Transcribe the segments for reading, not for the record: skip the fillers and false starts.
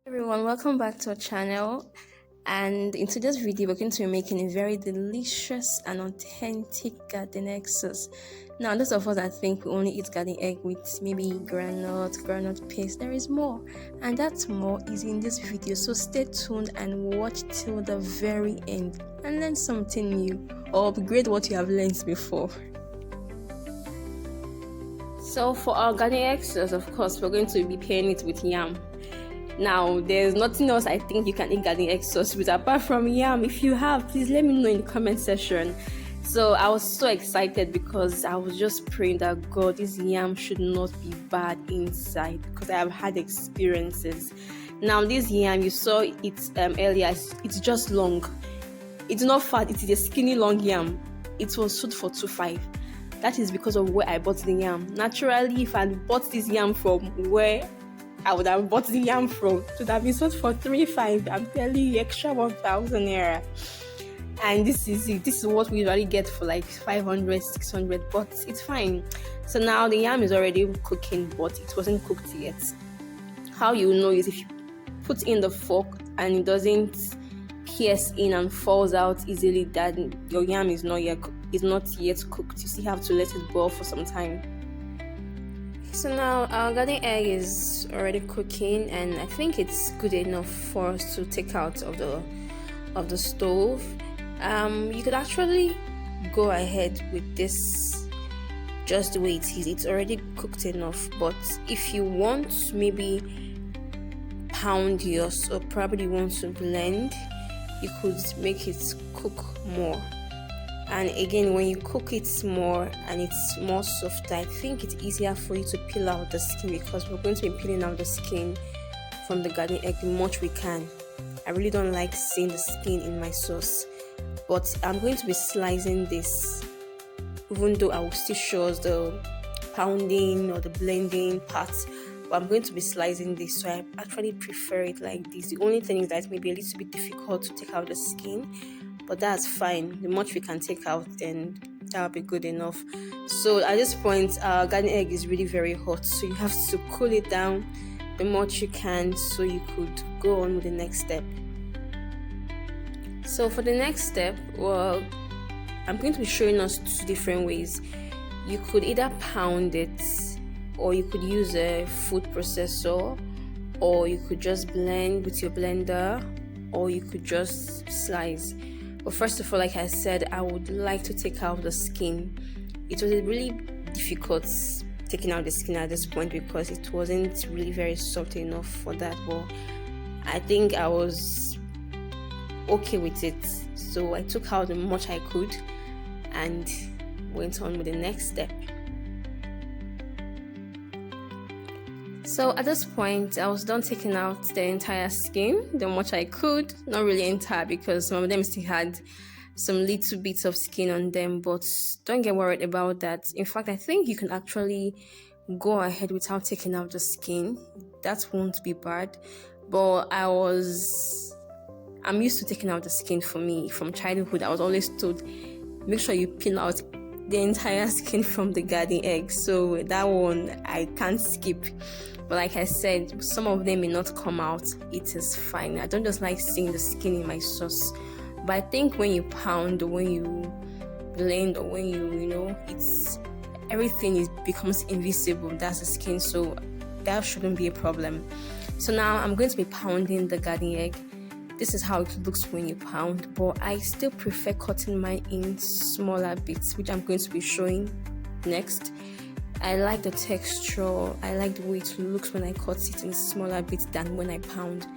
Everyone, welcome back to our channel. And in today's video, we're going to be making a very delicious and authentic garden egg sauce. Now, those of us that think we only eat garden egg with maybe granite paste, there is more, and that more is in this video. So stay tuned and watch till the very end and learn something new or upgrade what you have learned before. So for our garden egg sauce, of course, we're going to be pairing it with yam. Now, there's nothing else I think you can eat garden egg sauce with apart from yam. If you have, please let me know in the comment section. So I was so excited because I was just praying that God, this yam should not be bad inside because I have had experiences. Now, this yam, you saw it earlier, it's just long. It's not fat, it is a skinny long yam. It was sold for 2.5. That is because of where I bought the yam. Naturally, if I bought this yam from where I would have bought the yam from, it would have been sold for 3.5. I'm telling you, extra 1,000 naira. And this is it. This is what we usually get for like 500, 600, but it's fine. So now the yam is already cooking, but it wasn't cooked yet. How you know is if you put in the fork and it doesn't pierce in and falls out easily, that your yam is not yet cooked. You still have to let it boil for some time. So now our garden egg is already cooking, and I think it's good enough for us to take out of the stove. You could actually go ahead with this just the way it is. It's already cooked enough, but if you want maybe pound yours or probably want to blend, you could make it cook more. And again, when you cook it more and it's more soft, I think it's easier for you to peel out the skin because we're going to be peeling out the skin from the garden egg the much we can. I really don't like seeing the skin in my sauce, but I'm going to be slicing this, even though I will still show us the pounding or the blending parts. But I'm going to be slicing this, so I actually prefer it like this. The only thing is that it may be a little bit difficult to take out the skin, but that's fine. The much we can take out, then that'll be good enough. So at this point, our garden egg is really very hot, so you have to cool it down the much you can so you could go on with the next step. So for the next step, well, I'm going to be showing us 2 different ways. You could either pound it, or you could use a food processor, or you could just blend with your blender, or you could just slice. But first of all, like I said, I would like to take out the skin. It was really difficult taking out the skin at this point because it wasn't really very soft enough for that. But I think I was okay with it. So I took out the much I could and went on with the next step. So at this point, I was done taking out the entire skin, the much I could. Not really entire because some of them still had some little bits of skin on them, but don't get worried about that. In fact, I think you can actually go ahead without taking out the skin. That won't be bad. But I'm used to taking out the skin. For me, from childhood, I was always told, make sure you peel out the entire skin from the garden egg. So that one I can't skip. But like I said, some of them may not come out. It is fine. I don't just like seeing the skin in my sauce. But I think when you pound or when you blend or when it's everything becomes invisible. That's the skin, so that shouldn't be a problem. So now I'm going to be pounding the garden egg. This is how it looks when you pound, but I still prefer cutting mine in smaller bits, which I'm going to be showing next. I like the texture, I like the way it looks when I cut it in smaller bits than when I pound.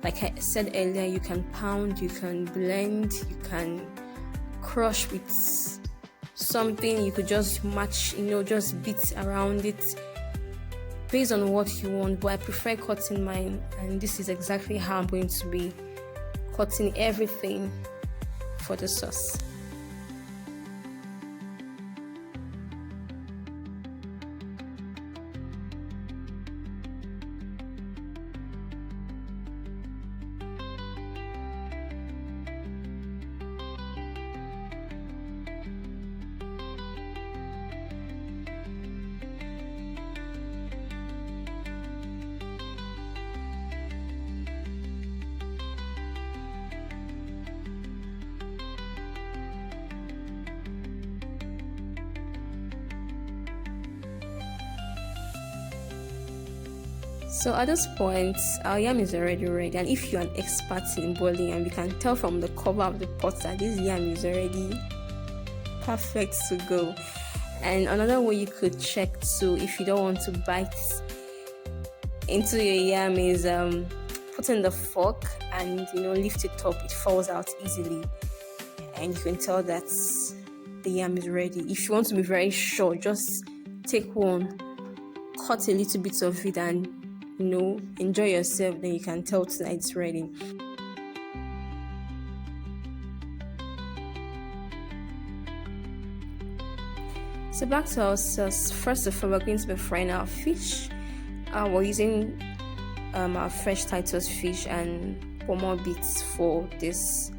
Like I said earlier, you can pound, you can blend, you can crush with something, you could just match, just bits around it based on what you want, but I prefer cutting mine, and this is exactly how I'm going to be cutting everything for the sauce. So at this point, our yam is already ready, and if you're an expert in boiling yam, you can tell from the cover of the pot that this yam is already perfect to go. And another way you could check too, if you don't want to bite into your yam, is put in the fork and lift it up. It falls out easily, and you can tell that the yam is ready. If you want to be very sure, just take one, cut a little bit of it, and enjoy yourself. Then you can tell that it's ready. So back to our sauce. First of all, we're going to be frying our fish. We're using our fresh Titus fish and pomo bits for this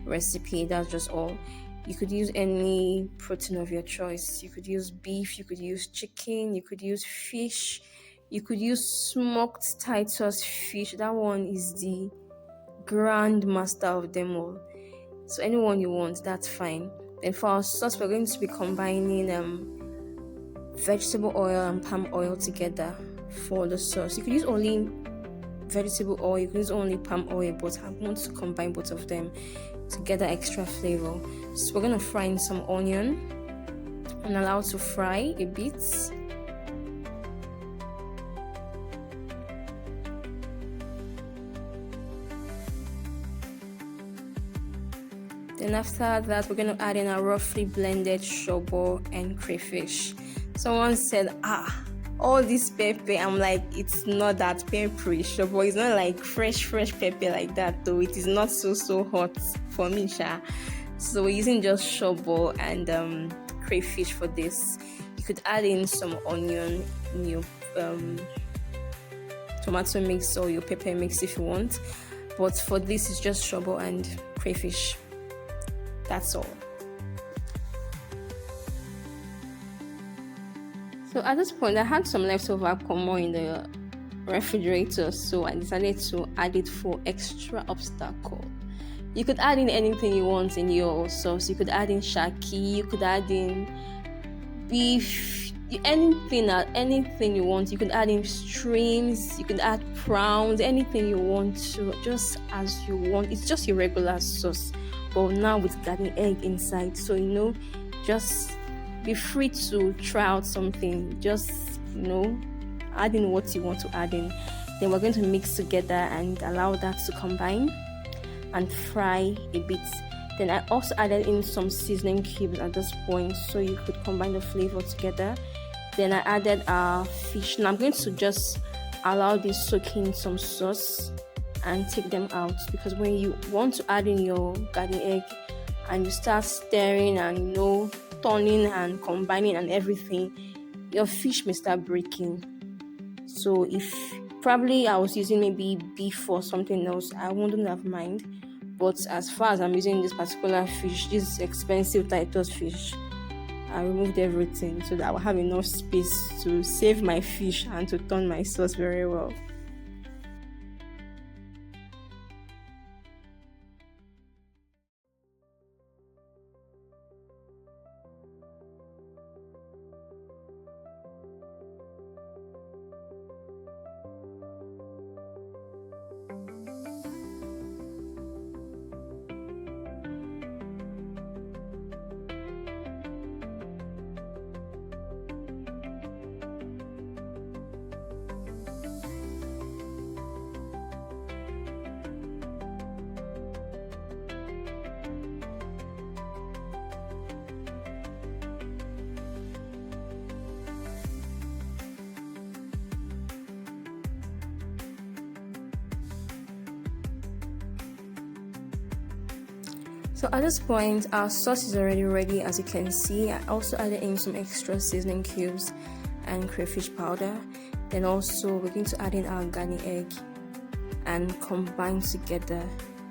recipe. That's just all. You could use any protein of your choice. You could use beef, you could use chicken, you could use fish, you could use smoked Titus fish. That one is the grand master of them all. So anyone you want, that's fine. Then for our sauce, we're going to be combining vegetable oil and palm oil together for the sauce. You could use only vegetable oil, you could use only palm oil, but I want to combine both of them to get that extra flavor. So we're going to fry in some onion and allow it to fry a bit. Then after that, we're going to add in a roughly blended shobor and crayfish. Someone said, all this pepper. I'm like, it's not that peppery. Shobor is not like fresh pepper like that, though. It is not so hot for me, sha. So we're using just shobor and crayfish for this. You could add in some onion in your tomato mix or your pepper mix if you want. But for this, it's just shobor and crayfish. That's all. So at this point, I had some leftover pomo in the refrigerator, so I decided to add it for extra obstacle. You could add in anything you want in your sauce. You could add in shaki, you could add in beef, anything you want. You could add in streams, you could add prawns, anything you want to, just as you want. It's just your regular sauce, but now with garden egg inside. So just be free to try out something. Just add in what you want to add in. Then we're going to mix together and allow that to combine and fry a bit. Then I also added in some seasoning cubes at this point, so you could combine the flavor together. Then I added our fish. Now I'm going to just allow this soak in some sauce and take them out, because when you want to add in your garden egg and you start stirring and turning and combining and everything, your fish may start breaking. So if probably I was using maybe beef or something else, I wouldn't have mind. But as far as I'm using this particular fish, this expensive Titus fish, I removed everything so that I will have enough space to save my fish and to turn my sauce very well. So at this point, our sauce is already ready. As you can see, I also added in some extra seasoning cubes and crayfish powder. Then also we're going to add in our garden egg and combine together.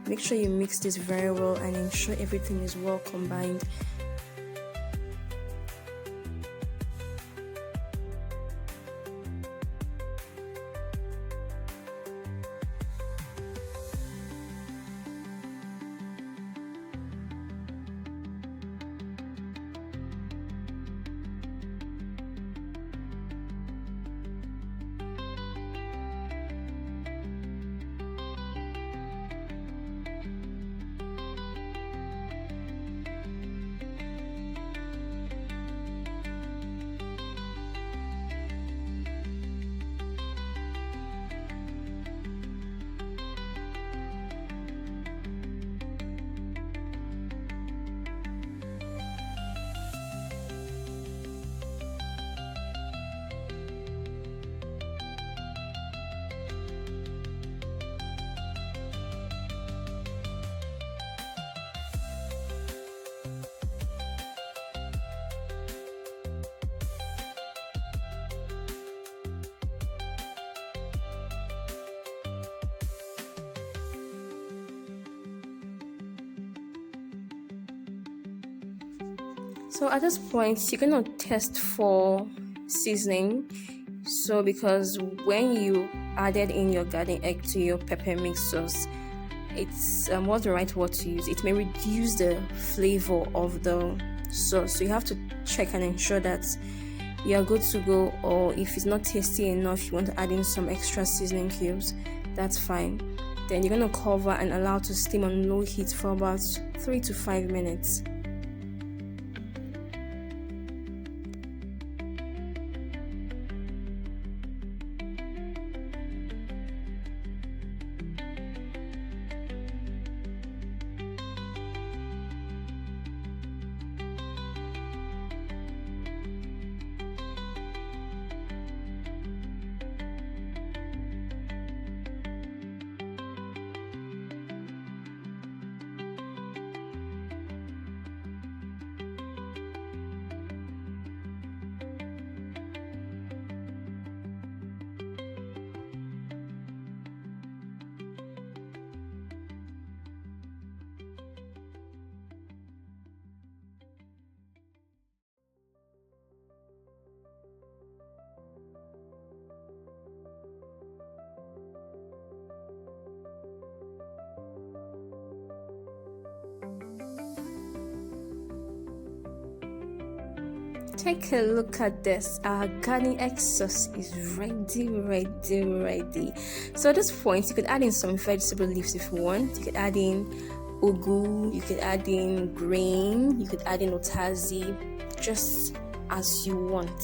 Make sure you mix this very well and ensure everything is well combined. So at this point, you're gonna test for seasoning. So because when you added in your garden egg to your pepper mix sauce, it's what's the right word to use? It may reduce the flavor of the sauce. So you have to check and ensure that you are good to go. Or if it's not tasty enough, you want to add in some extra seasoning cubes, that's fine. Then you're gonna cover and allow to steam on low heat for about 3 to 5 minutes. Take a look at this. Our gardenegg sauce is ready. So at this point, you could add in some vegetable leaves if you want. You could add in ugu, you could add in grain, you could add in otazi, just as you want.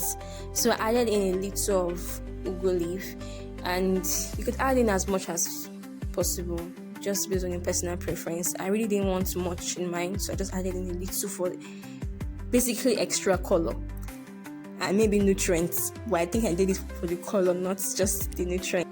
So I added in a little of ugu leaf, and you could add in as much as possible, just based on your personal preference. I really didn't want much in mine, so I just added in a little for basically extra color and maybe nutrients, but I think I did it for the color, not just the nutrients.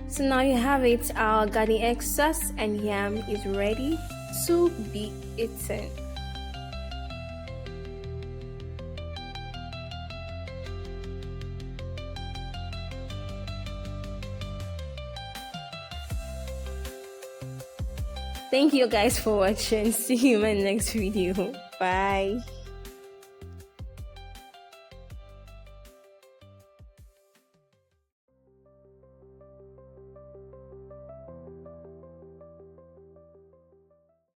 So now you have it, our gardenegg sauce and yam is ready to be eaten. Thank you guys for watching. See you in my next video. Bye.